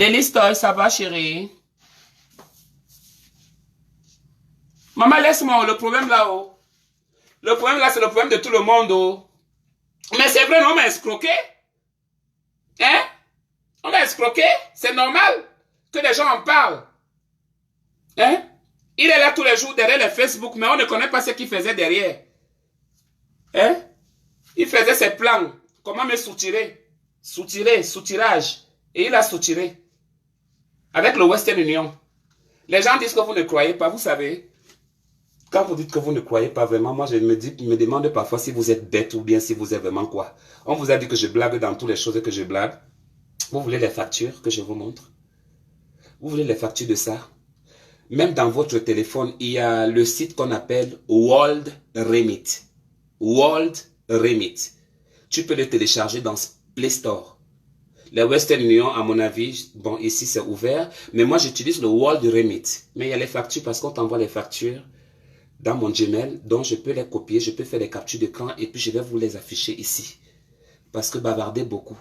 Toy, ça va, chérie? Maman, laisse-moi, le problème là-haut. Le problème là, c'est le problème de tout le monde. Oh. Mais c'est vrai, on m'a escroqué. Hein? On m'a escroqué. C'est normal que les gens en parlent. Hein? Il est là tous les jours derrière les Facebook, mais on ne connaît pas ce qu'il faisait derrière. Hein? Il faisait ses plans. Comment me soutirer? Soutirage. Et il a soutiré. Avec le Western Union. Les gens disent que vous ne croyez pas, vous savez. Quand vous dites que vous ne croyez pas vraiment, moi je me demande parfois si vous êtes bête ou bien si vous êtes vraiment quoi. On vous a dit que je blague dans toutes les choses que je blague. Vous voulez les factures que je vous montre? Vous voulez les factures de ça? Même dans votre téléphone, il y a le site qu'on appelle World Remit. World Remit. Tu peux le télécharger dans Play Store. Les Western Union, à mon avis, bon, ici c'est ouvert, mais moi j'utilise le World Remit. Mais il y a les factures parce qu'on t'envoie les factures dans mon Gmail, donc je peux les copier, je peux faire des captures d'écran et puis je vais vous les afficher ici. Parce que bavarder beaucoup,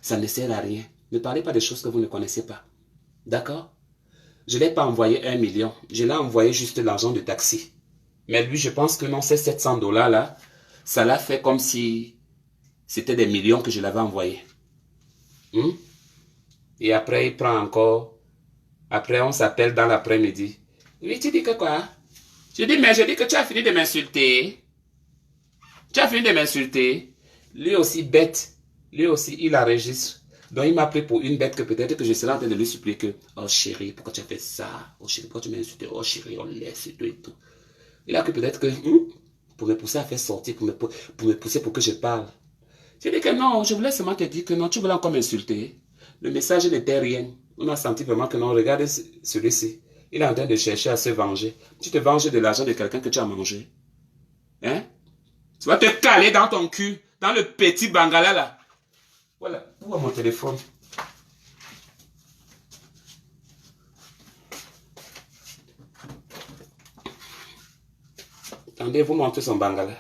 ça ne sert à rien. Ne parlez pas des choses que vous ne connaissez pas. D'accord? Je ne l'ai pas envoyé 1 million, je l'ai envoyé juste l'argent de taxi. Mais lui, je pense que non, ces 700 $ là, ça l'a fait comme si c'était des millions que je l'avais envoyé. Et après, il prend encore. Après, on s'appelle dans l'après-midi. Oui, tu dis que quoi? Je dis, mais je dis que tu as fini de m'insulter. Tu as fini de m'insulter. Lui aussi, bête. Lui aussi, il enregistre. Donc, il m'a pris pour une bête que peut-être que je serai en train de lui supplier que, oh chérie, pourquoi tu as fait ça? Oh chérie, pourquoi tu m'as insulté? Oh chérie, on laisse et tout et tout. Il a cru peut-être que, pour me pousser à faire sortir, pour me pousser pour que je parle. J'ai dit que non, je voulais seulement te dire que non, tu voulais encore m'insulter. Le message n'était rien. On a senti vraiment que non, regarde celui-ci. Il est en train de chercher à se venger. Tu te venges de l'argent de quelqu'un que tu as mangé. Hein? Tu vas te caler dans ton cul, dans le petit bangala là. Voilà, où est mon téléphone? Attendez, vous montrez son bangala.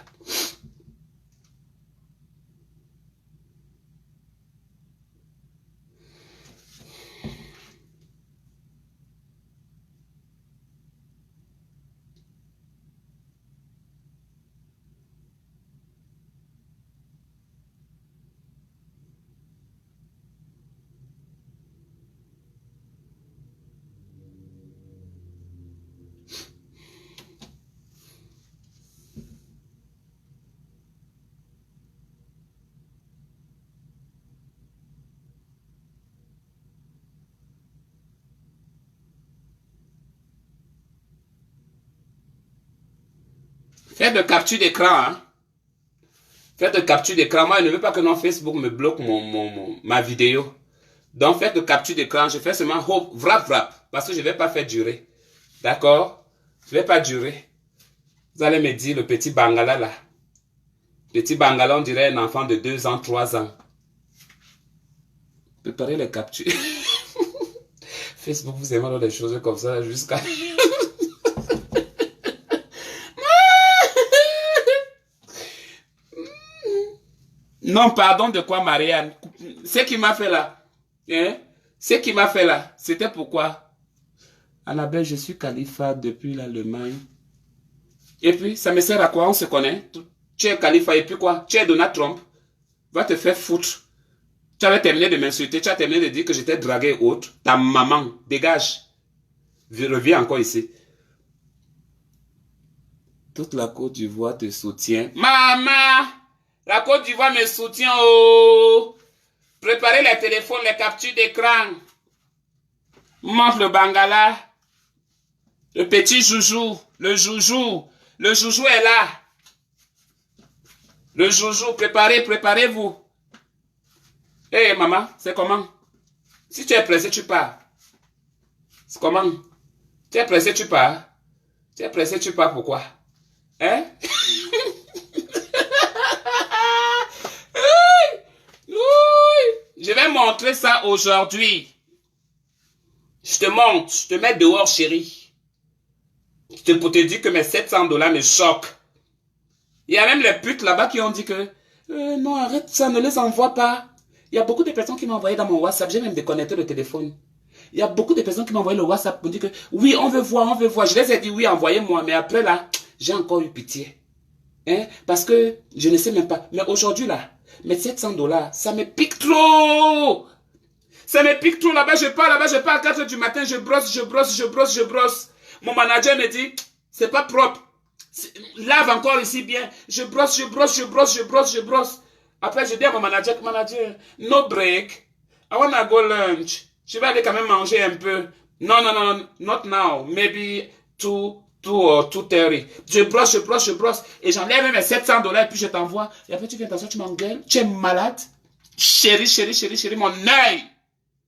Faites de capture d'écran, hein. Faites de capture d'écran. Moi, je ne veux pas que non Facebook me bloque ma vidéo. Donc, faites de capture d'écran. Je fais seulement hop, vrap. Parce que je ne vais pas faire durer. D'accord? Je ne vais pas durer. Vous allez me dire le petit bangala là. Petit bangala, on dirait un enfant de 2 ans, 3 ans. Préparez les captures. Facebook, vous aimez des choses comme ça jusqu'à... Non, pardon de quoi, Marianne? Ce qui m'a fait là, hein? Ce qui m'a fait là, c'était pourquoi? Annabelle, je suis Khalifa depuis l'Allemagne. Et puis, ça me sert à quoi? On se connaît. Tu es Khalifa et puis quoi? Tu es Donald Trump. Va te faire foutre. Tu avais terminé de m'insulter, tu as terminé de dire que j'étais dragué ou autre. Ta maman, dégage. Je reviens encore ici. Toute la Côte d'Ivoire te soutient. Maman! La Côte d'Ivoire me soutient. Oh. Préparez les téléphones, les captures d'écran. Montre le bangala. Le petit joujou. Le joujou. Le joujou est là. Le joujou, préparez-vous. Hé, maman, c'est comment? Si tu es pressé, tu pars. C'est comment? Tu es pressé, tu pars. Tu es pressé, tu pars, pourquoi? Hein? Je vais montrer ça aujourd'hui. Je te montre, je te mets dehors, chérie. Pour te dire que mes 700 $ me choquent. Il y a même les putes là-bas qui ont dit que non, arrête ça, ne les envoie pas. Il y a beaucoup de personnes qui m'ont envoyé dans mon WhatsApp. J'ai même déconnecté le téléphone. Il y a beaucoup de personnes qui m'ont envoyé le WhatsApp pour me dire que oui, on veut voir, on veut voir. Je les ai dit oui, envoyez-moi. Mais après là, j'ai encore eu pitié. Hein? Parce que je ne sais même pas. Mais aujourd'hui là, mes 700 $, ça me pique trop. Ça me pique trop. Là-bas, je pars à 4 h du matin, je brosse. Mon manager me dit, c'est pas propre. Lave encore ici bien. Je brosse. Après, je dis à mon manager, no break. I wanna go lunch. Je vais aller quand même manger un peu. Non, not now. Maybe 2 or 2:30. Je brosse. Et j'enlève mes 700 $ et puis je t'envoie. Et après, tu viens t'asseoir, tu m'engueules. Tu es malade. Chérie, mon œil.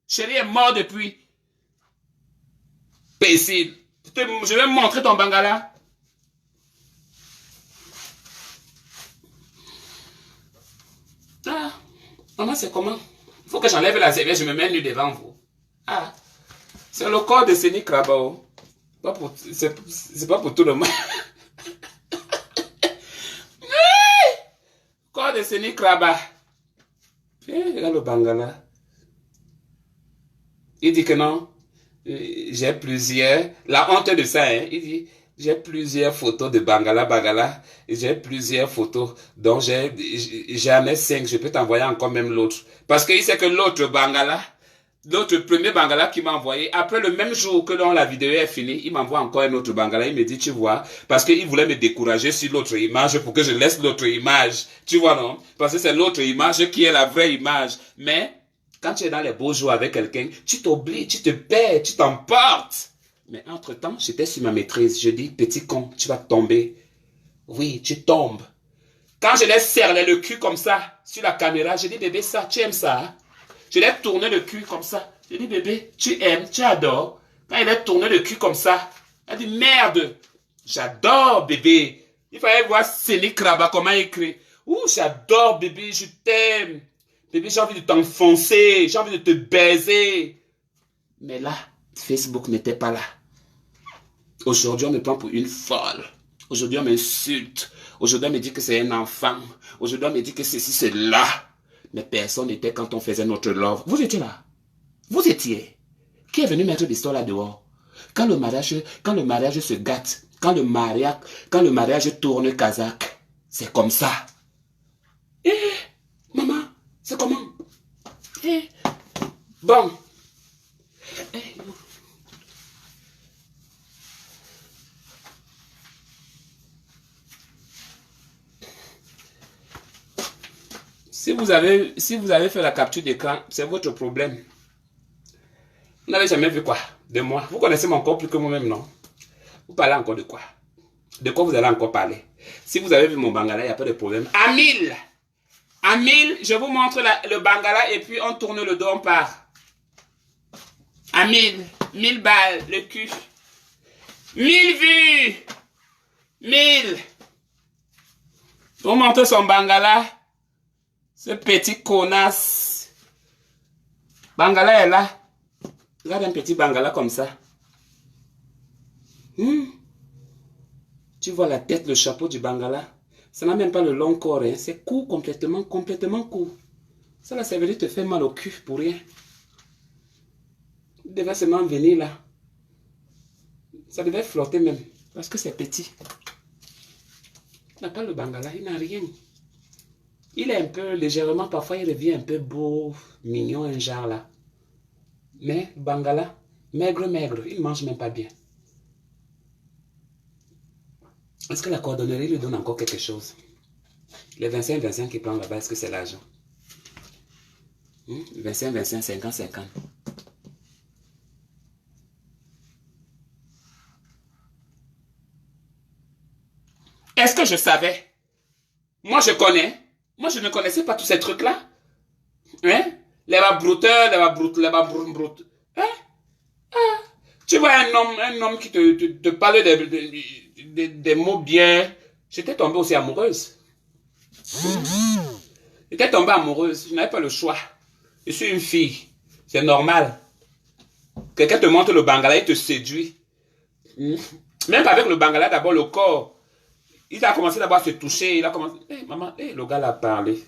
Chérie est mort depuis. Pécile. Je vais me montrer ton bangala. Ah, maman, c'est comment? Il faut que j'enlève la serviette, je me mets nu devant vous. Ah, c'est le corps de Séni Krabao. C'est pas pour tout le monde. Corps de Séni Kraba. Regarde le bangala. Il dit que non. J'ai plusieurs. La honte de ça, hein. Il dit, j'ai plusieurs photos de bangala. J'ai plusieurs photos. Donc j'en ai 5. Je peux t'envoyer encore même l'autre. Parce qu'il sait que l'autre bangala, l'autre premier bangala qu'il m'a envoyé, après le même jour que la vidéo est finie, il m'envoie encore un autre bangala. Il me dit, tu vois, parce qu'il voulait me décourager sur l'autre image pour que je laisse l'autre image. Tu vois, non? Parce que c'est l'autre image qui est la vraie image. Mais, quand tu es dans les beaux jours avec quelqu'un, tu t'oublies, tu te perds, tu t'emportes. Mais entre-temps, j'étais sur ma maîtrise. Je dis, petit con, tu vas tomber. Oui, tu tombes. Quand je l'ai serré le cul comme ça, sur la caméra, je dis, bébé, ça, tu aimes ça? Hein? Je l'ai tourné le cul comme ça. Je dis, bébé, tu aimes, tu adores. Quand il a tourné le cul comme ça, elle dit, merde, j'adore, bébé. Il fallait voir Séni Kraba, comment il écrit. Ouh, j'adore, bébé, je t'aime. Bébé, j'ai envie de t'enfoncer, j'ai envie de te baiser. Mais là, Facebook n'était pas là. Aujourd'hui, on me prend pour une folle. Aujourd'hui, on m'insulte. Aujourd'hui, on me dit que c'est un enfant. Aujourd'hui, on me dit que ceci, c'est là. Mais personne n'était quand on faisait notre love. Vous étiez là. Vous étiez. Qui est venu mettre l'histoire là dehors? Quand le mariage se gâte, quand le mariage tourne kazakh, c'est comme ça. Maman, c'est comment? Bon. Si vous avez fait la capture d'écran, c'est votre problème. Vous n'avez jamais vu quoi de moi? Vous connaissez mon corps plus que moi-même, non? Vous parlez encore de quoi? De quoi vous allez encore parler? Si vous avez vu mon bangala, il n'y a pas de problème. À 1000, je vous montre le bangala et puis on tourne le dos, on part. À 1000 balles, le cul. 1000 vues. 1000. Pour montrer son bangala. Ce petit connasse. Bangala est là. Regarde un petit bangala comme ça. Tu vois la tête, le chapeau du bangala. Ça n'a même pas le long corps. Hein. C'est court, complètement court. Ça là, ça veut dire te faire mal au cul pour rien. Il devait seulement venir là. Ça devait flotter même. Parce que c'est petit. Il n'a pas le bangala, il n'a rien. Il est un peu légèrement, parfois il revient un peu beau, mignon, un genre là. Mais bangala, maigre, il ne mange même pas bien. Est-ce que la coordonnerie lui donne encore quelque chose? Les 25 qu'il prend là-bas, est-ce que c'est l'argent? 25, 50. Est-ce que je savais? Moi je connais. Moi je ne connaissais pas tous ces trucs-là. Hein? Les babrouteurs, les babroutes. Hein? Ah. Tu vois un homme qui te parle des mots bien. J'étais tombée aussi amoureuse. J'étais tombée amoureuse. Je n'avais pas le choix. Je suis une fille. C'est normal. Quelqu'un te montre le bangala, il te séduit. Même avec le bangala, d'abord le corps. Il a commencé d'abord à se toucher. Il a commencé. Maman, le gars l'a parlé.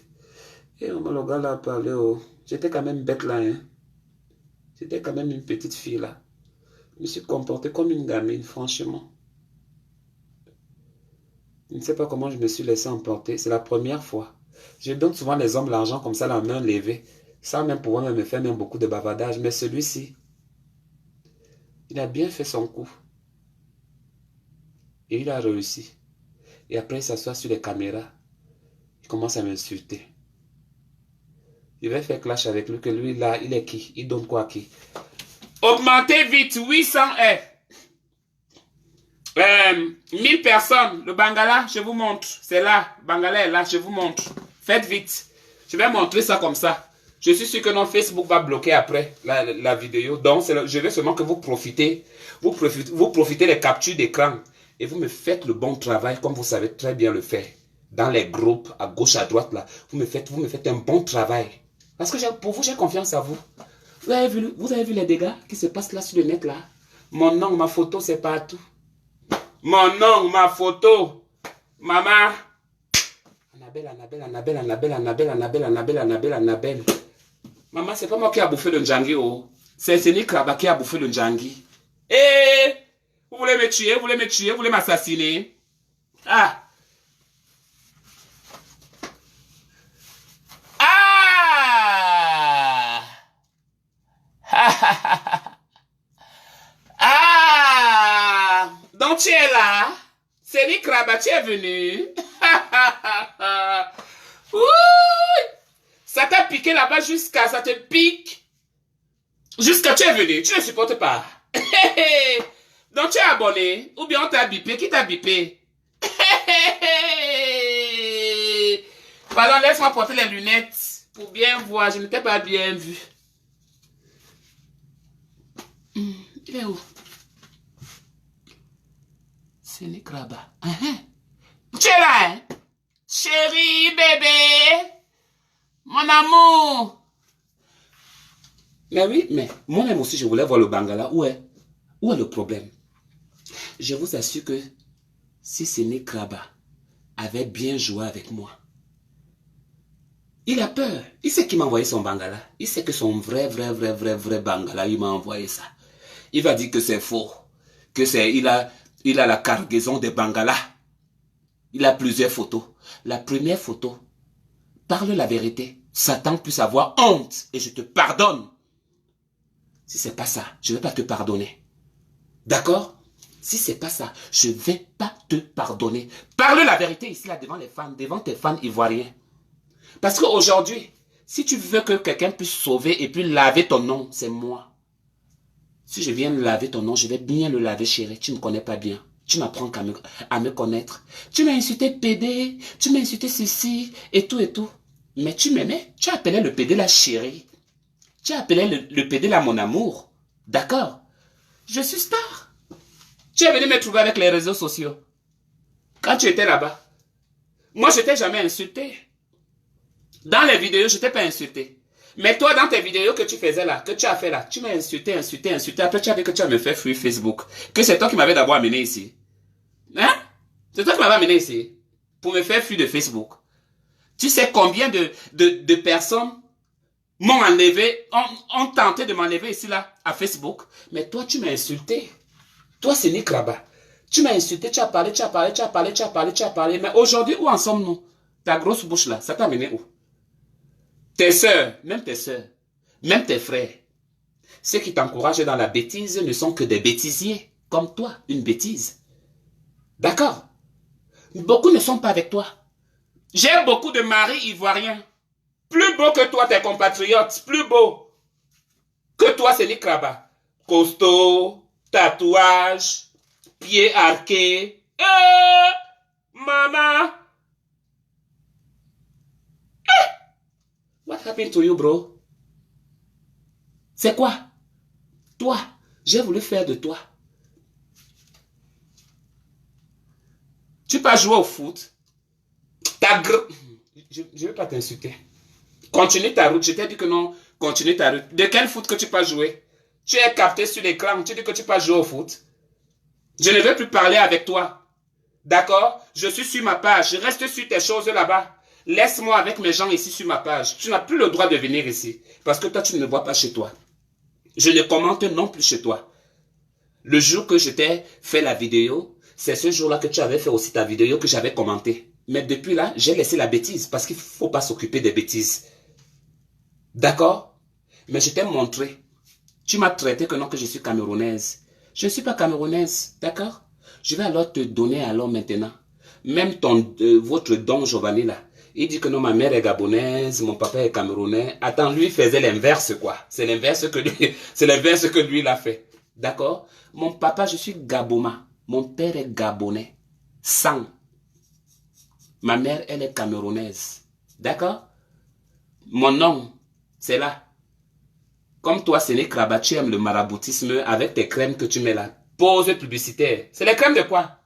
Maman, le gars l'a parlé. Oh. J'étais quand même bête là. Hein. J'étais quand même une petite fille là. Je me suis comportée comme une gamine, franchement. Je ne sais pas comment je me suis laissé emporter. C'est la première fois. Je donne souvent les hommes l'argent comme ça, la main levée, sans même pouvoir me faire même beaucoup de bavardage. Mais celui-ci, il a bien fait son coup. Et il a réussi. Et après, il s'assoit sur les caméras. Il commence à m'insulter. Je vais faire clash avec lui, que lui, là, il est qui? Il donne quoi à qui? Augmentez vite, 800 1000 personnes. Le Bangala, je vous montre. C'est là. Bangala est là, je vous montre. Faites vite. Je vais montrer ça comme ça. Je suis sûr que notre Facebook va bloquer après la vidéo. Donc, je veux seulement que vous profitez. Vous profitez des captures d'écran. Et vous me faites le bon travail comme vous savez très bien le faire. Dans les groupes, à gauche, à droite, là. Vous me faites un bon travail. Parce que pour vous, j'ai confiance à vous. Vous avez vu les dégâts qui se passent là sur le net, là? Mon nom, ma photo, c'est partout. Mon nom, ma photo. Maman. Annabelle. Maman, c'est pas moi qui a bouffé le Ndjangi, oh. C'est Séné Kraba qui a bouffé le Ndjangi. Eh! Vous voulez me tuer, vous voulez m'assassiner? Ah! Ah! Ah! Donc tu es là? Séné Kraba, tu es venu? Ça t'a piqué là-bas jusqu'à... Ça te pique. Jusqu'à tu es venu. Tu ne supportes pas. Donc tu es abonné. Ou bien on t'a bipé. Qui t'a bipé? Pardon, laisse-moi porter les lunettes. Pour bien voir. Je ne t'ai pas bien vu. Il est où? C'est Nikraba. Tu es là, hein? Chérie, bébé. Mon amour. Mais oui, mais moi-même aussi, je voulais voir le Bangala. Où est le problème? Je vous assure que si Séné Kraba avait bien joué avec moi, il a peur. Il sait qui m'a envoyé son Bangala. Il sait que son vrai Bangala, il m'a envoyé ça. Il va dire que c'est faux. Que c'est, il a la cargaison de Bangala. Il a plusieurs photos. La première photo, parle la vérité. Satan puisse avoir honte et je te pardonne. Si c'est pas ça, je ne vais pas te pardonner. D'accord? Si c'est pas ça, je ne vais pas te pardonner. Parle la vérité ici, là, devant les fans, devant tes fans ivoiriens. Parce qu'aujourd'hui, si tu veux que quelqu'un puisse sauver et puis laver ton nom, c'est moi. Si je viens laver ton nom, je vais bien le laver, chérie. Tu ne me connais pas bien. Tu m'apprends à me connaître. Tu m'as insulté PD, tu m'as insulté ceci, et tout. Mais tu m'aimais. Tu appelais le PD la chérie. Tu appelais le PD là mon amour. D'accord? Je suis star. Tu es venu me trouver avec les réseaux sociaux. Quand tu étais là-bas. Moi, je t'ai jamais insulté. Dans les vidéos, je t'ai pas insulté. Mais toi, dans tes vidéos que tu faisais là, que tu as fait là, tu m'as insulté. Après, tu as dit que tu as me fait fuir Facebook. Que c'est toi qui m'avais d'abord amené ici. Hein? C'est toi qui m'avais amené ici. Pour me faire fuir de Facebook. Tu sais combien de personnes m'ont enlevé, ont tenté de m'enlever ici là, à Facebook. Mais toi, tu m'as insulté. Toi, c'est Nick là-bas. Tu m'as insulté, tu as parlé. Mais aujourd'hui, où en sommes-nous? Ta grosse bouche là, ça t'a amené où? Tes soeurs, même tes frères, ceux qui t'encouragent dans la bêtise ne sont que des bêtisiers, comme toi, une bêtise. D'accord? Beaucoup ne sont pas avec toi. J'ai beaucoup de maris ivoiriens, plus beaux que toi, tes compatriotes, plus beaux que toi, c'est Nikraba. Costaud, tatouage, pieds arqués. Maman! What happened to you, bro? C'est quoi? Toi, j'ai voulu faire de toi. Tu peux jouer au foot. Je ne vais pas t'insulter. Continue ta route. Je t'ai dit que non. Continue ta route. De quel foot que tu peux jouer? Tu es capté sur l'écran. Tu dis que tu peux jouer au foot. Je ne veux plus parler avec toi. D'accord? Je suis sur ma page. Je reste sur tes choses là-bas. Laisse-moi avec mes gens ici sur ma page. Tu n'as plus le droit de venir ici. Parce que toi, tu ne me vois pas chez toi. Je ne commente non plus chez toi. Le jour que je t'ai fait la vidéo, c'est ce jour-là que tu avais fait aussi ta vidéo que j'avais commenté. Mais depuis là, j'ai laissé la bêtise parce qu'il ne faut pas s'occuper des bêtises. D'accord? Mais je t'ai montré. Tu m'as traité que non, que je suis camerounaise. Je ne suis pas camerounaise. D'accord? Je vais alors te donner alors maintenant. Même votre don Giovanni là. Il dit que non, ma mère est gabonaise, mon papa est camerounais. Attends, lui faisait l'inverse quoi. C'est l'inverse que lui il a fait. D'accord? Mon papa, je suis gaboma. Mon père est gabonais. Sang. Ma mère, elle est camerounaise. D'accord? Mon nom, c'est là. Comme toi, Séné Kraba, tu aimes le maraboutisme avec tes crèmes que tu mets là. Pause publicitaire. C'est les crèmes de quoi?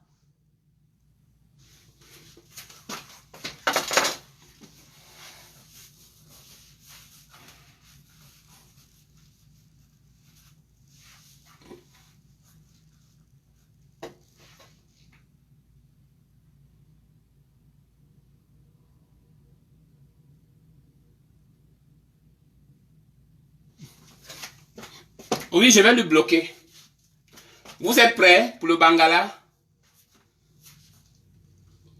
Oui, je vais le bloquer. Vous êtes prêts pour le Bangala?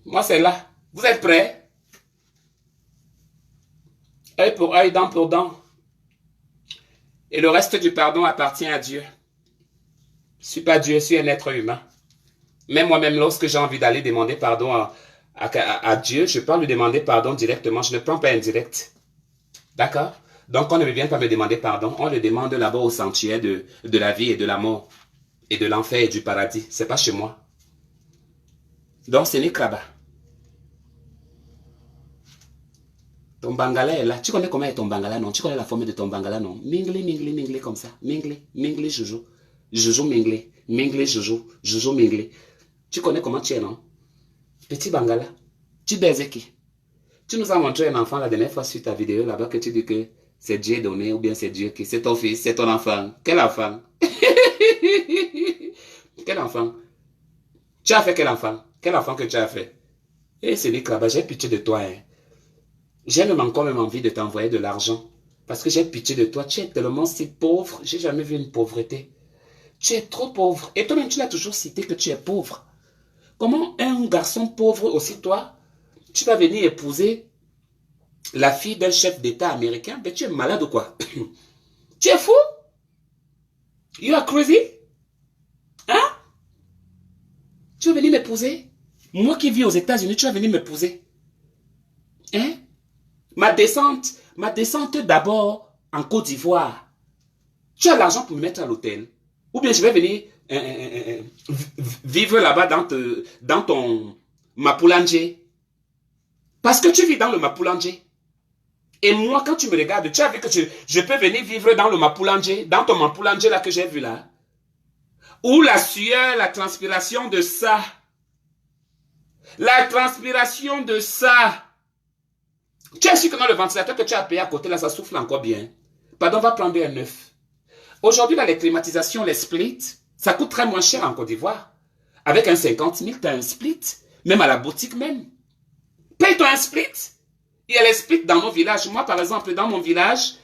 Moi, c'est là. Vous êtes prêts? Œil pour œil, dent pour dent. Et le reste du pardon appartient à Dieu. Je ne suis pas Dieu, je suis un être humain. Même moi-même, lorsque j'ai envie d'aller demander pardon à Dieu, je peux lui demander pardon directement. Je ne prends pas indirect. D'accord? Donc, on ne vient pas me demander pardon. On le demande là-bas au sentier de la vie et de la mort. Et de l'enfer et du paradis. C'est pas chez moi. Donc, ce n'est Kraba. Ton Bangala est là. Tu connais comment est ton Bangala, non? Tu connais la forme de ton Bangala, non? Minglé, minglé, minglé, comme ça. Minglé, minglé, joujou. Joujou, minglé. Minglé, joujou. Joujou, minglé. Tu connais comment tu es, non? Petit Bangala. Tu baises qui? Tu nous as montré un enfant la dernière fois sur ta vidéo là-bas que tu dis que c'est Dieu donné ou bien c'est Dieu qui... C'est ton fils, c'est ton enfant. Quel enfant? Quel enfant? Tu as fait quel enfant? Quel enfant que tu as fait? Eh, c'est Kraba, j'ai pitié de toi, hein. J'ai même encore envie de t'envoyer de l'argent. Parce que j'ai pitié de toi. Tu es tellement si pauvre. J'ai jamais vu une pauvreté. Tu es trop pauvre. Et toi-même, tu l'as toujours cité que tu es pauvre. Comment un garçon pauvre aussi, toi, tu vas venir épouser la fille d'un chef d'État américain? Mais tu es malade ou quoi? Tu es fou? You are crazy? Hein? Tu vas venir m'épouser? Moi qui vis aux États-Unis, tu vas venir m'épouser? Hein? Ma descente d'abord en Côte d'Ivoire. Tu as l'argent pour me mettre à l'hôtel? Ou bien je vais venir vivre là-bas dans ton Mapulangé? Parce que tu vis dans le Mapulangé. Et moi, quand tu me regardes, tu as vu que je peux venir vivre dans le Mapulangé, dans ton Mapulangé là que j'ai vu là. Où la sueur, la transpiration de ça. La transpiration de ça. Tu es sûr que dans le ventilateur que tu as payé à côté, là, ça souffle encore bien. Pardon, on va prendre un neuf. Aujourd'hui, là, les climatisations, les splits, ça coûte très moins cher en Côte d'Ivoire. Avec un 50 000, tu as un split. Même à la boutique même. Paye-toi un split. Il y a les splits dans nos villages. Moi, par exemple, dans mon village,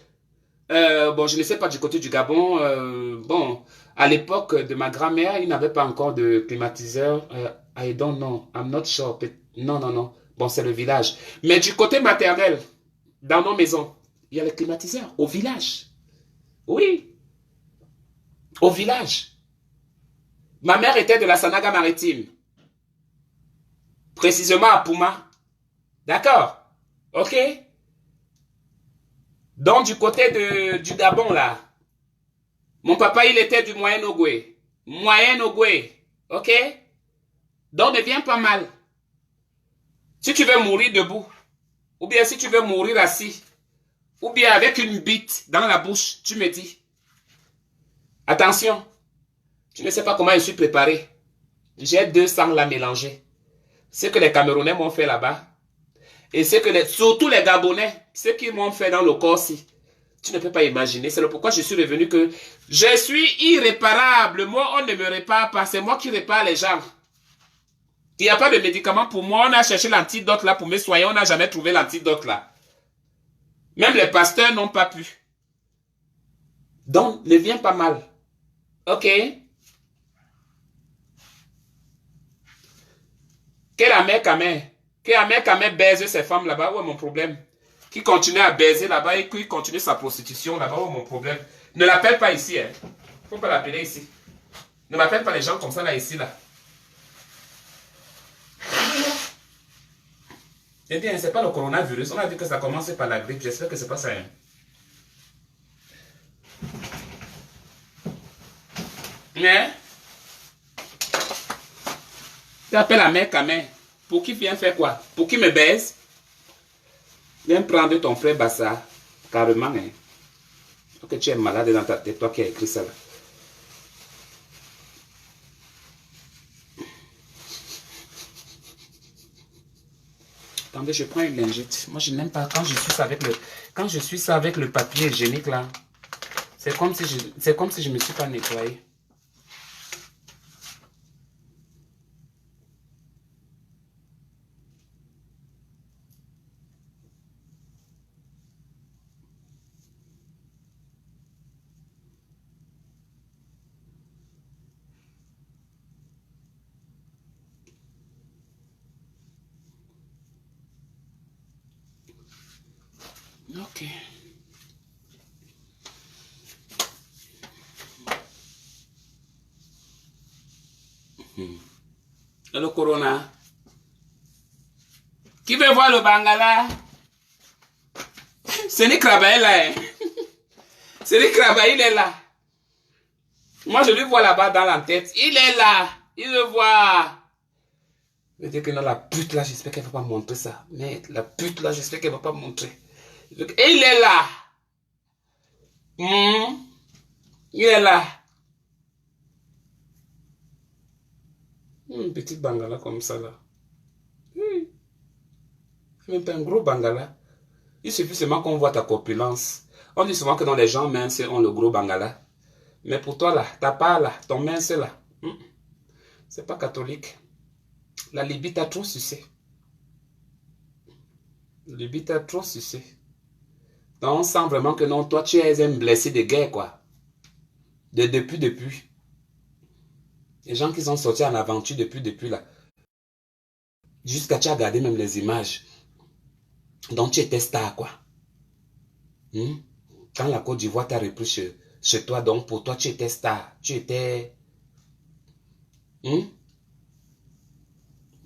bon, je ne sais pas du côté du Gabon, bon, à l'époque de ma grand-mère, il n'avait pas encore de climatiseur. I don't know, I'm not sure. Non, non, non. Bon, c'est le village. Mais du côté maternel, dans nos maisons, il y a les climatiseurs. Au village. Oui. Au village. Ma mère était de la Sanaga maritime. Précisément à Pouma. D'accord? Ok? Donc, du côté du Gabon, là, mon papa, il était du Moyen-Ogoué. Moyen-Ogoué. Ok? Donc, ne viens pas mal. Si tu veux mourir debout, ou bien si tu veux mourir assis, ou bien avec une bite dans la bouche, tu me dis. Attention, tu ne sais pas comment je suis préparé. J'ai 2 sangs là mélangés. Ce que les Camerounais m'ont fait là-bas, et ce que surtout les Gabonais, ce qu'ils m'ont fait dans le Corsi, tu ne peux pas imaginer. C'est pourquoi je suis revenu que je suis irréparable. Moi, on ne me répare pas. C'est moi qui répare les gens. Il n'y a pas de médicament pour moi. On a cherché l'antidote là pour me soigner. On n'a jamais trouvé l'antidote là. Même les pasteurs n'ont pas pu. Donc, ne viens pas mal. Ok? Que la mère Kamé, que la mère Kamé baise ces femmes là-bas, où est mon problème? Qui continue à baiser là-bas et qui continue sa prostitution là-bas, où est mon problème? Ne l'appelle pas ici, hein. Faut pas l'appeler ici. Ne m'appelle pas les gens comme ça là, ici, là. Eh bien, c'est pas le coronavirus. On a dit que ça commence par la grippe. J'espère que c'est pas ça, hein. Mais, tu appelles la mère Kamé. Pour qui vient faire quoi? Pour qui me baise? Viens prendre ton frère Bassa. Carrément, hein. Ok, tu es malade dans ta tête, toi qui as écrit ça là. Attendez, je prends une lingette. Moi, je n'aime pas quand je suis ça avec le papier hygiénique là. C'est comme si je me suis pas nettoyé. Ok. Et le corona. Qui veut voir le Bangala? Ce n'est Krabaï là. Hein. Ce n'est Krabaï, il est là. Moi, je lui vois là-bas dans la tête. Il est là. Il le voit. Je veux dire que non, la pute là, j'espère qu'elle ne va pas montrer ça. Mais la pute là, j'espère qu'elle ne va pas montrer. Et il est là. Il est là. Une petite Bangala comme ça là. C'est même pas un gros Bangala. Il suffit seulement qu'on voit ta corpulence. On dit souvent que dans les gens minces ont le gros Bangala. Mais pour toi là, t'as pas là, ton mince là. C'est pas catholique. La Libye t'a trop sucé. La Libye t'a trop sucé. Donc on sent vraiment que non, toi tu es un blessé de guerre quoi. Depuis. Les gens qui sont sortis en aventure depuis là. Jusqu'à tu as gardé même les images. Donc tu étais star quoi. Quand la Côte d'Ivoire t'a repris chez toi, donc pour toi tu étais star. Tu étais...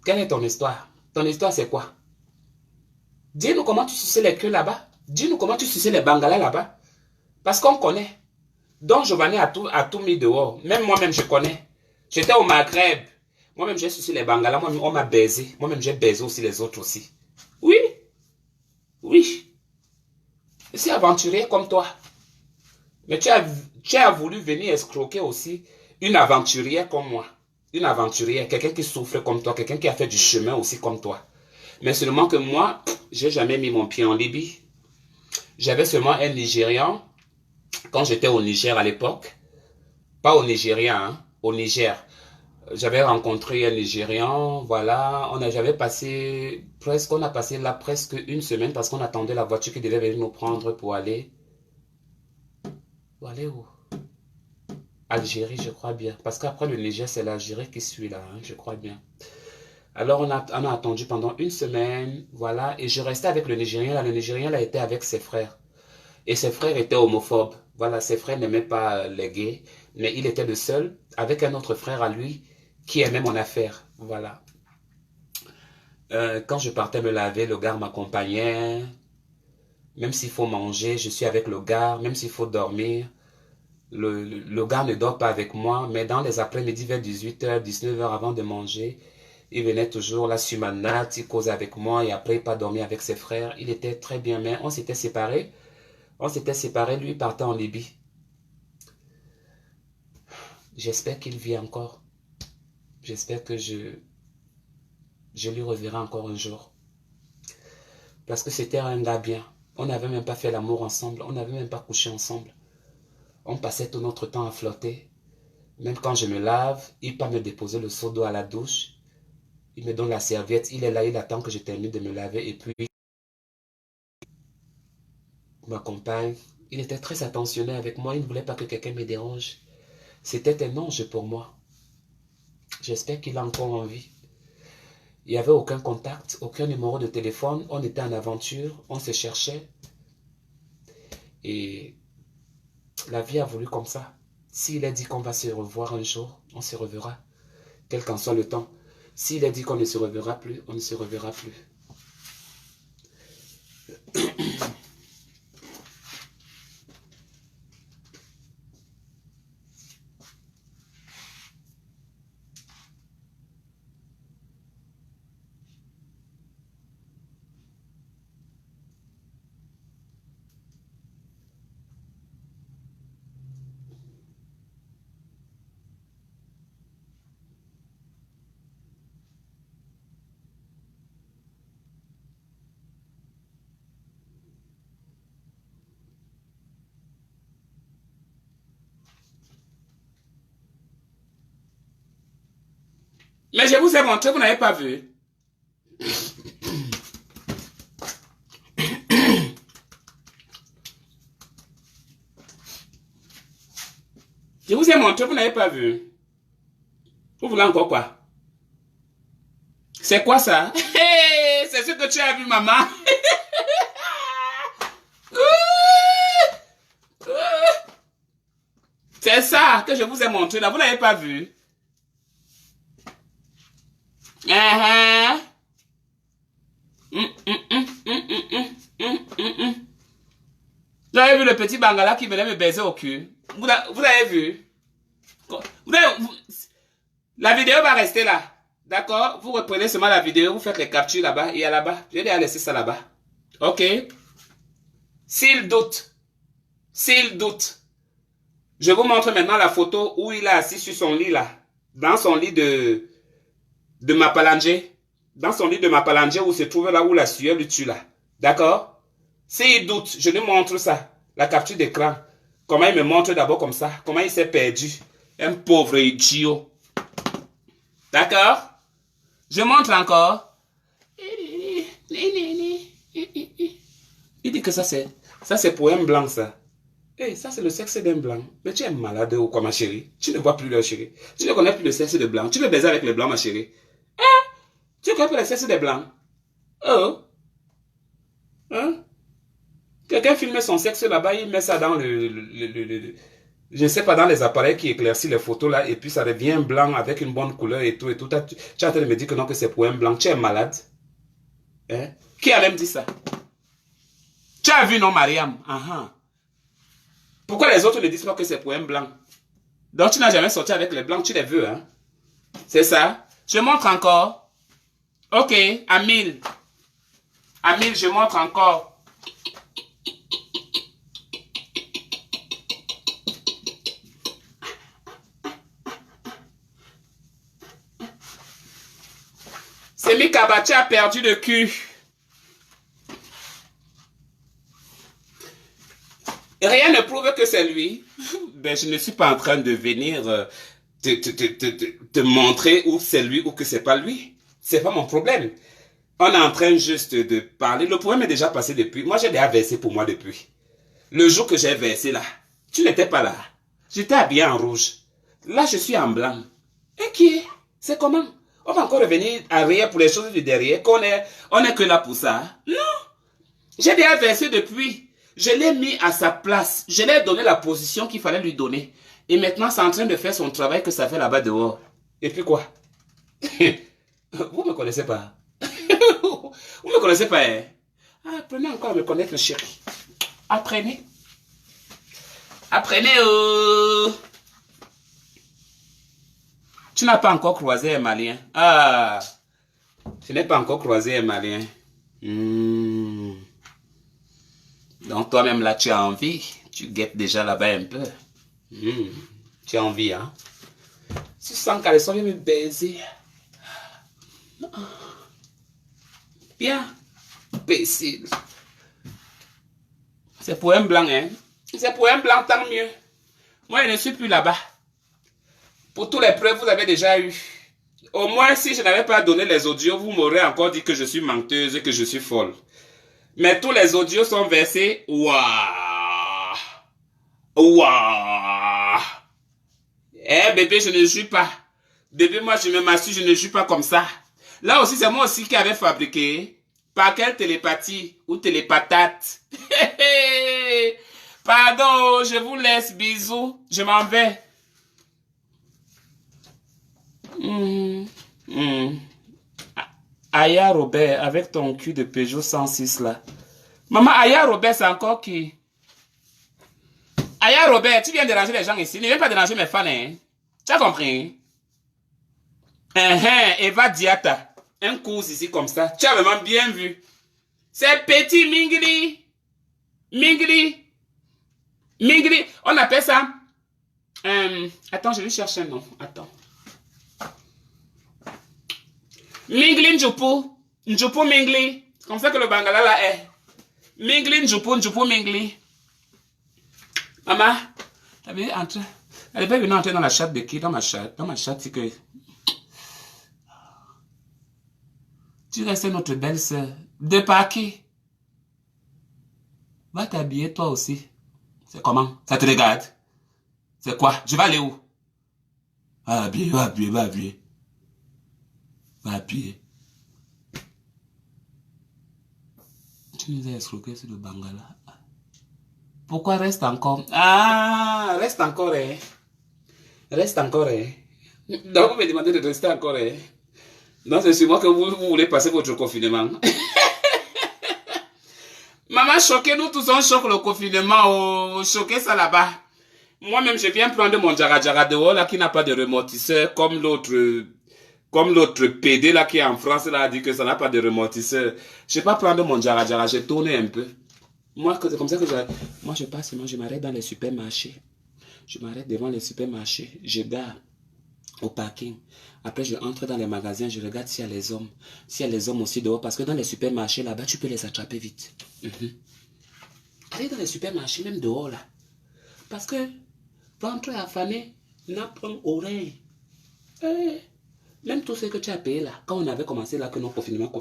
Quelle est ton histoire? Ton histoire c'est quoi? Dis-nous comment tu suçais les queues là-bas. Dis-nous comment tu suçais les bangalas là-bas. Parce qu'on connaît. Donc Giovanni a tout mis dehors. Même moi-même je connais. J'étais au Maghreb. Moi-même j'ai sucé les bangalas. Moi-même on m'a baisé. Moi-même j'ai baisé aussi les autres aussi. Oui. Oui. Je suis aventurier comme toi. Mais tu as voulu venir escroquer aussi une aventurière comme moi. Une aventurière, quelqu'un qui souffre comme toi, quelqu'un qui a fait du chemin aussi comme toi. Mais seulement que moi, j'ai jamais mis mon pied en Libye. J'avais seulement un Nigérian, quand j'étais au Niger à l'époque. Pas au Nigeria, hein, au Niger. J'avais rencontré un Nigérian, voilà. On a passé là presque une semaine parce qu'on attendait la voiture qui devait venir nous prendre pour aller. Pour aller où? Algérie, je crois bien. Parce qu'après le Niger, c'est l'Algérie qui suit là, hein, je crois bien. Alors on a attendu pendant une semaine, voilà. Et je restais avec le Nigérien là. Le Nigérien là était avec ses frères. Et ses frères étaient homophobes. Voilà, ses frères n'aimaient pas les gays. Mais il était le seul, avec un autre frère à lui, qui aimait mon affaire. Voilà. Quand je partais me laver, le gars m'accompagnait. Même s'il faut manger, je suis avec le gars. Même s'il faut dormir. Le gars ne dort pas avec moi, mais dans les après-midi vers 18h, 19h avant de manger, il venait toujours là sur ma natte, il causait avec moi et après il pas dormi avec ses frères. Il était très bien, mais on s'était séparés. On s'était séparés, lui partait en Libye. J'espère qu'il vit encore. J'espère que je lui reverrai encore un jour. Parce que c'était un gars bien. On n'avait même pas fait l'amour ensemble, on n'avait même pas couché ensemble. On passait tout notre temps à flotter. Même quand je me lave, il part me déposer le seau d'eau à la douche. Il me donne la serviette, il est là, il attend que je termine de me laver et puis il m'accompagne Il était très attentionné avec moi. Il ne voulait pas que quelqu'un me dérange. C'était un ange pour moi. J'espère qu'il a encore envie. Il n'y avait aucun contact, aucun numéro de téléphone. On était en aventure, on se cherchait. Et la vie a voulu comme ça. S'il a dit qu'on va se revoir un jour, on se reverra. Quel qu'en soit le temps. S'il a dit qu'on ne se reverra plus, on ne se reverra plus. Mais je vous ai montré, vous n'avez pas vu. Je vous ai montré, vous n'avez pas vu. Vous voulez encore quoi? C'est quoi ça? Hey, c'est ce que tu as vu, maman. C'est ça que je vous ai montré là. Vous n'avez pas vu? Vous avez vu le petit Bangala qui venait me baiser au cul? Vous l'avez vu? La vidéo va rester là. D'accord? Vous reprenez seulement la vidéo, vous faites les captures là-bas et là-bas. Je vais déjà laisser ça là-bas. Ok? S'il doute, je vous montre maintenant la photo où il est assis sur son lit là. Dans son lit de Mapalanje. Dans son lit de Mapalanje où se trouve là où la sueur lui tue là. D'accord? S'il doute, je lui montre ça. La capture d'écran. Comment il me montre d'abord comme ça. Comment il s'est perdu. Un pauvre idiot. D'accord? Je montre encore. Il dit que ça c'est pour un blanc ça. Hey, ça c'est le sexe d'un blanc. Mais tu es malade ou quoi ma chérie? Tu ne vois plus leur chérie. Tu ne connais plus le sexe de blanc. Tu veux baiser avec les blancs ma chérie? Hein? Tu connais plus le sexe des blancs? Oh? Hein? Quelqu'un filme son sexe là-bas, il met ça dans je ne sais pas, dans les appareils qui éclaircissent les photos là, et puis ça devient blanc avec une bonne couleur et tout et tout. Tu es en train de me dire que non, que c'est pour un blanc. Tu es malade? Hein? Qui allait me dire ça? Tu as vu, non, Mariam? Pourquoi les autres ne disent pas que c'est pour un blanc? Donc tu n'as jamais sorti avec les blancs, tu les veux, hein? C'est ça? Je montre encore. Ok, Amil. Amil, je montre encore. Semi Kabachi a perdu le cul. Rien ne prouve que c'est lui. Ben, je ne suis pas en train de venir te montrer où c'est lui ou que c'est pas lui. C'est pas mon problème. On est en train juste de parler. Le problème est déjà passé depuis. Moi, j'ai déjà versé pour moi depuis. Le jour que j'ai versé là, tu n'étais pas là. J'étais habillé en rouge. Là, je suis en blanc. Et qui est? C'est comment? On va encore revenir arrière pour les choses du derrière, on est que là pour ça. Non. J'ai déjà versé depuis. Je l'ai mis à sa place. Je lui ai donné la position qu'il fallait lui donner. Et maintenant, c'est en train de faire son travail que ça fait là-bas dehors. Et puis quoi? Vous ne me connaissez pas. Vous ne me connaissez pas, hein? Apprenez encore à me connaître, chéri. Apprenez. Apprenez. Tu n'as pas encore croisé un Malien. Je n'ai pas encore croisé un Malien. Donc toi-même là, tu as envie. Tu guettes déjà là-bas un peu. Tu as envie, hein? Tu sens qu'elle sont venus me baiser. Bien. Imbécile. C'est pour un blanc, hein? C'est pour un blanc, tant mieux. Moi, je ne suis plus là-bas. Pour tous les preuves, vous avez déjà eu. Au moins, si je n'avais pas donné les audios, vous m'aurez encore dit que je suis menteuse et que je suis folle. Mais tous les audios sont versés. Waouh! Waouh! Eh, bébé, je ne suis pas. Bébé, moi, je me massue, je ne suis pas comme ça. Là aussi, c'est moi aussi qui avais fabriqué. Par quelle télépathie ou télépatate? Pardon, je vous laisse, bisous. Je m'en vais. Aya Robert, avec ton cul de Peugeot 106 là. Maman, Aya Robert, c'est encore qui? Aya Robert, tu viens déranger les gens ici. Ne viens pas déranger mes fans, hein? Tu as compris? Eva Diata. Un cours ici comme ça. Tu as vraiment bien vu. C'est petit Mingli. Mingli. Mingli. On appelle ça. Attends, je vais chercher un nom. Attends. Mingli Njupu. Njupu Mingli. Comme ça que le Bangala là est. Mingli Njupu, Njupu Mingli. Maman, elle est pas venue entrer dans la chatte de qui? Dans ma chatte, c'est que... Tu restes notre belle sœur. De par qui? Va t'habiller toi aussi. C'est comment? Ça te regarde? C'est quoi? Je vais aller où? Va habiller, va habiller, va habiller. Va habiller. Tu nous as escroqué sur le Bangala. Pourquoi reste encore? Ah, reste encore, hein. Reste encore, hein. Donc, vous me demandez de rester encore, hein. Non, c'est sur moi que vous voulez passer votre confinement. Maman, choquez-nous tous, on choque le confinement. Oh, choquez ça là-bas. Moi-même, je viens prendre mon djara dehors, là, qui n'a pas de remortisseur, comme l'autre PD, là, qui est en France, là, a dit que ça n'a pas de remortisseur. Je vais pas prendre mon djara, je tourne un peu. Moi, c'est comme ça que je passe, je m'arrête dans les supermarchés. Je m'arrête devant les supermarchés. Je garde au parking. Après, je entre dans les magasins, je regarde s'il y a les hommes. S'il y a les hommes aussi dehors, parce que dans les supermarchés, là-bas, tu peux les attraper vite. Allez dans les supermarchés, même dehors, là. Parce que, ventre affamé, n'a pas oreille. Même tout ce que tu as payé, là, quand on avait commencé, là, que non, confinement,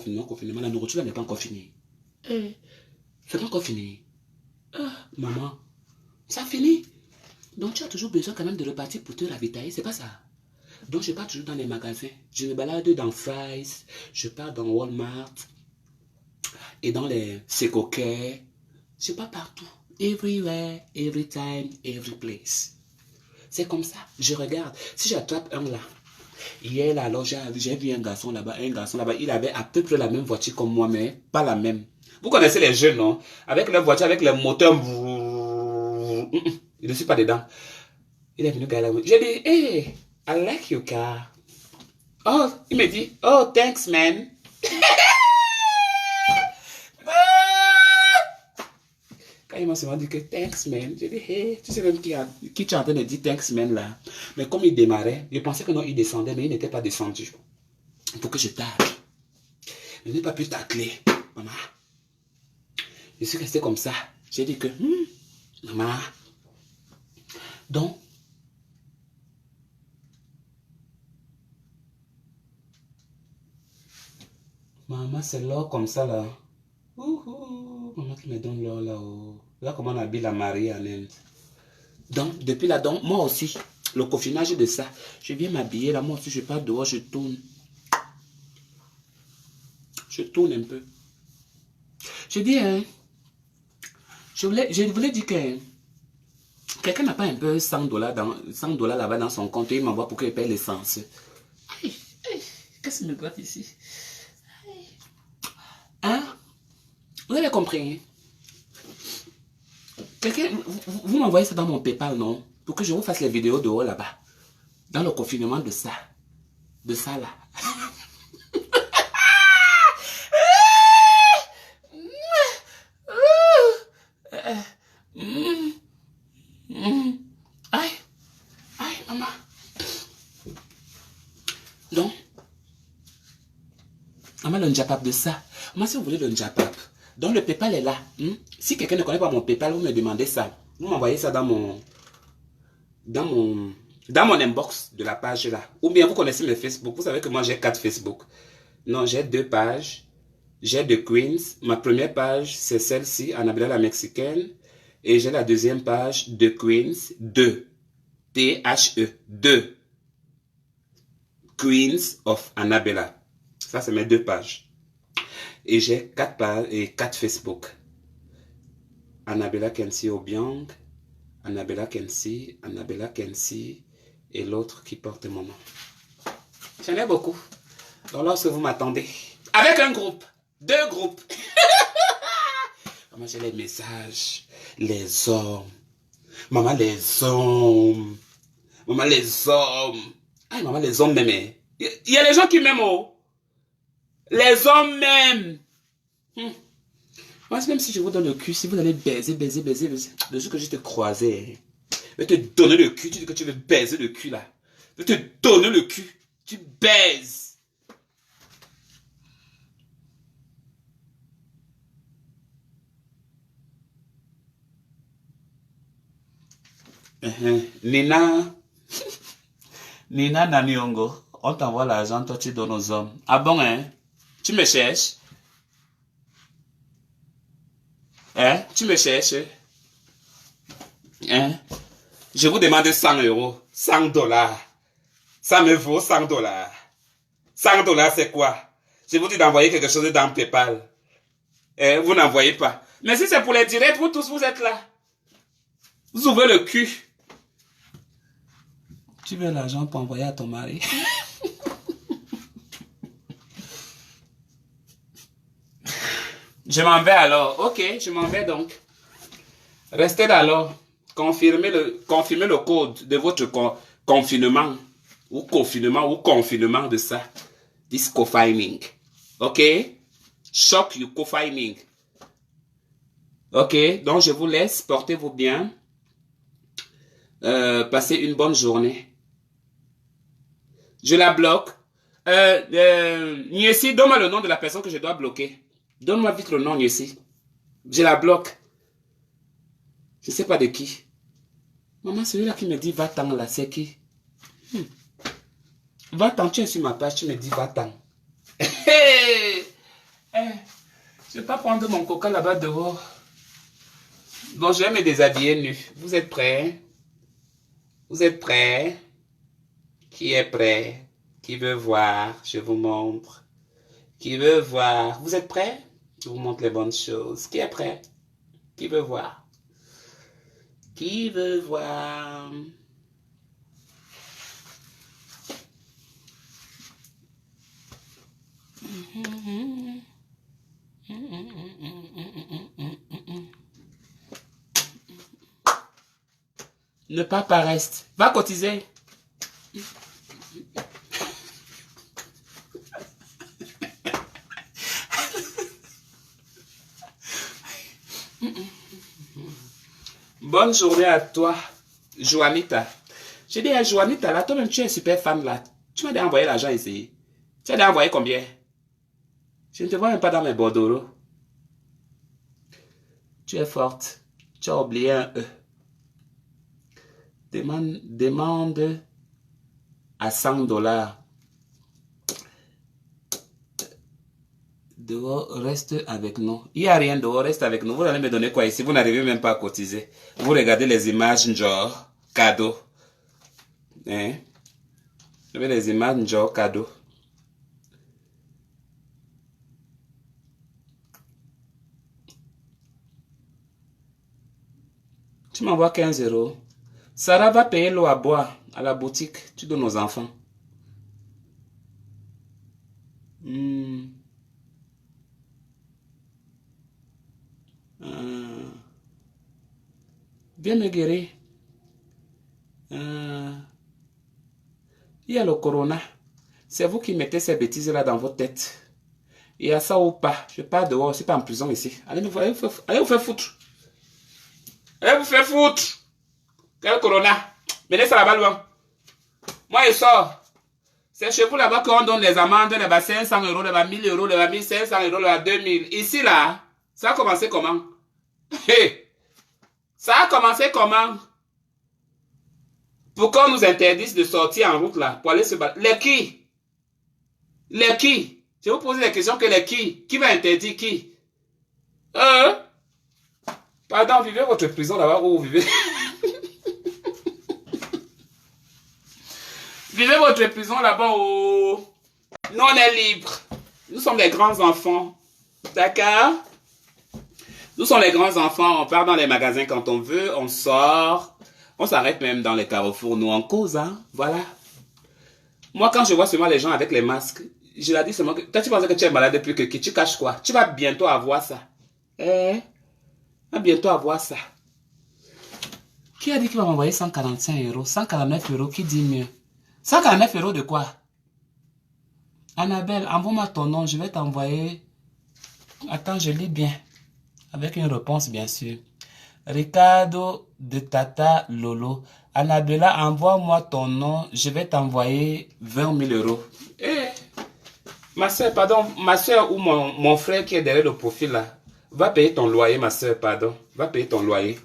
la nourriture, là, n'est pas encore finie. C'est pas encore fini. Maman, ça finit. Donc tu as toujours besoin quand même de repartir pour te ravitailler, c'est pas ça. Donc je pars toujours dans les magasins. Je me balade dans Fry's, je pars dans Walmart et dans les Seco-Care. Je pars partout. Everywhere, every time, every place. C'est comme ça. Je regarde. Si j'attrape un là, hier là, alors j'ai vu un garçon là-bas, il avait à peu près la même voiture comme moi, mais pas la même. Vous connaissez les jeunes, non? Avec leur voiture, avec le moteur. Il ne suis pas dedans. Il est venu garer. J'ai dit, hey, I like your car. Oh, il me dit, oh, thanks, man. Quand il m'a seulement dit que thanks, man, j'ai dit, hey, tu sais même qui tu es en train de dire thanks, man, là. Mais comme il démarrait, je pensais que non, il descendait, mais il n'était pas descendu. Pour que je tacle. Je n'ai pas pu tacler, maman. Je suis resté comme ça. J'ai dit que, maman, donc, maman, c'est l'or comme ça, là. Maman qui me donne l'or, là. Là, comment on habille la mariée en Inde. Donc, depuis là, donc, moi aussi, le confinage de ça, je viens m'habiller, là, moi aussi, je pars dehors, je tourne. Je tourne un peu. Je dis, je voulais dire que quelqu'un n'a pas un peu 100 $ là-bas dans son compte et il m'envoie pour qu'il paye l'essence. Qu'est-ce qu'il me gratte ici? Hein? Vous avez compris? Quelqu'un, vous m'envoyez ça dans mon PayPal, non? Pour que je vous fasse les vidéos dehors là-bas. Dans le confinement de ça. De ça là. Aïe, maman. Donc, maman, le njapap de ça. Moi, si vous voulez le njapap, donc le PayPal est là. Si quelqu'un ne connaît pas mon PayPal, vous me demandez ça. Vous m'envoyez ça dans mon inbox de la page là. Ou bien vous connaissez mes Facebook. Vous savez que moi j'ai 4 Facebook. Non, j'ai 2 pages. J'ai The Queens. Ma première page, c'est celle-ci, Annabella la Mexicaine. Et j'ai la deuxième page de Queens 2. T-H-E 2. Queens of Annabella. Ça, c'est mes 2 pages. Et j'ai 4 pages et 4 Facebook. Annabella Kensi Obiang, Annabella Kensi, et l'autre qui porte mon nom. J'en ai beaucoup. Donc lorsque vous m'attendez, avec un groupe, 2 groupes, moi j'ai les messages, les hommes, maman les hommes, maman les hommes, ah maman les hommes même, il y a les gens qui m'aiment, oh. Les hommes même. Moi même si je vous donne le cul, si vous allez baiser, le jour que je te croisais, je vais te donner le cul, tu dis que tu veux baiser le cul là, je vais te donner le cul, tu baises. Nina Naniongo, on t'envoie l'argent, toi tu donnes aux hommes. Ah bon, hein? Tu me cherches? Hein? Tu me cherches? Hein? Je vous demande 100 euros, 100 dollars. Ça me vaut 100 dollars. 100 dollars, c'est quoi? Je vous dis d'envoyer quelque chose dans PayPal. Hein? Vous n'envoyez pas. Mais si c'est pour les directs, vous tous, vous êtes là. Vous ouvrez le cul. Tu veux l'argent pour envoyer à ton mari? Je m'en vais alors. Ok, je m'en vais donc. Restez là alors. Confirmez le code de votre confinement. Ou confinement de ça. This confining. Ok? Shock you confining. Ok? Donc je vous laisse. Portez-vous bien. Passez une bonne journée. Je la bloque. Niesi, donne-moi le nom de la personne que je dois bloquer. Donne-moi vite le nom, Niesi. Je la bloque. Je ne sais pas de qui. Maman, celui-là qui me dit va-t'en là, c'est qui? Va-t'en, tu es sur ma page, tu me dis va-t'en. Je ne vais pas prendre mon coca là-bas dehors. Bon, je vais me déshabiller nu. Vous êtes prêts? Vous êtes prêts? Qui est prêt? Qui veut voir? Je vous montre. Qui veut voir? Vous êtes prêts? Je vous montre les bonnes choses. Qui est prêt? Qui veut voir? Qui veut voir? Ne pas paraître. Va cotiser. Bonne journée à toi, Joanita. J'ai dit à Joanita, là, toi-même, tu es super fan, là. Tu m'as déjà envoyé l'argent ici. Tu as déjà envoyé combien? Je ne te vois même pas dans mes bordereaux. Tu es forte. Tu as oublié un E. Demande à 100 dollars. Dehors, reste avec nous. Il n'y a rien dehors, reste avec nous. Vous allez me donner quoi ici? Vous n'arrivez même pas à cotiser. Vous regardez les images, genre, cadeau. Hein? Vous avez les images, genre, cadeau. Tu m'envoies 15 euros. Sarah va payer l'eau à boire à la boutique. Tu donnes aux enfants. Viens me guérir. Il y a le corona. C'est vous qui mettez ces bêtises-là dans votre tête. Il y a ça ou pas. Je pars dehors. Je ne suis pas en prison ici. Allez vous faire foutre. Allez vous faire foutre. Quel corona? Menez ça là-bas loin. Moi, je sors. C'est chez vous là-bas qu'on donne les amendes, là-bas 500 euros, là-bas 1000 euros, là-bas 1500 euros, là-bas 2000. Ici, là, ça a commencé comment? Ça a commencé comment? Pour qu'on nous interdise de sortir en route, là, pour aller se battre. Les qui? Les qui? Je vous pose la question que les qui? Qui va interdire qui? Pardon, vivez votre prison là-bas où vous vivez. Vivez votre prison là-bas où nous on est libre. Nous sommes les grands enfants. D'accord? Nous sommes les grands enfants. On part dans les magasins quand on veut. On sort. On s'arrête même dans les carrefours. Nous on cause, hein? Voilà. Moi, quand je vois seulement les gens avec les masques, je leur dis seulement que toi, tu penses que tu es malade depuis que tu caches quoi? Tu vas bientôt avoir ça. Tu vas bientôt avoir ça. Qui a dit qu'il va m'envoyer 145 euros? 149 euros, qui dit mieux? 149 euros de quoi? Annabelle, envoie-moi ton nom, je vais t'envoyer. Attends, je lis bien. Avec une réponse, bien sûr. Ricardo de Tata Lolo. Annabella, envoie-moi ton nom, je vais t'envoyer 20 000 euros. Ma soeur, pardon, ma soeur ou mon frère qui est derrière le profil là, va payer ton loyer, ma soeur, pardon. Va payer ton loyer.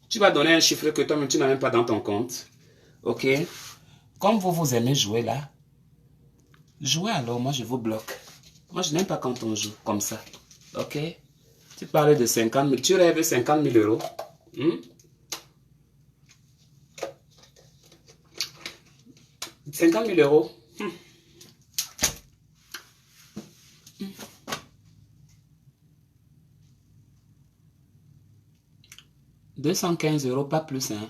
Tu vas donner un chiffre que toi-même tu n'as même pas dans ton compte. Ok? Comme vous aimez jouer là, jouez alors, moi je vous bloque. Moi je n'aime pas quand on joue comme ça. Ok? Tu parles de 50 000, tu rêves 50 000 euros. 50 000 euros. 215 euros, pas plus, hein.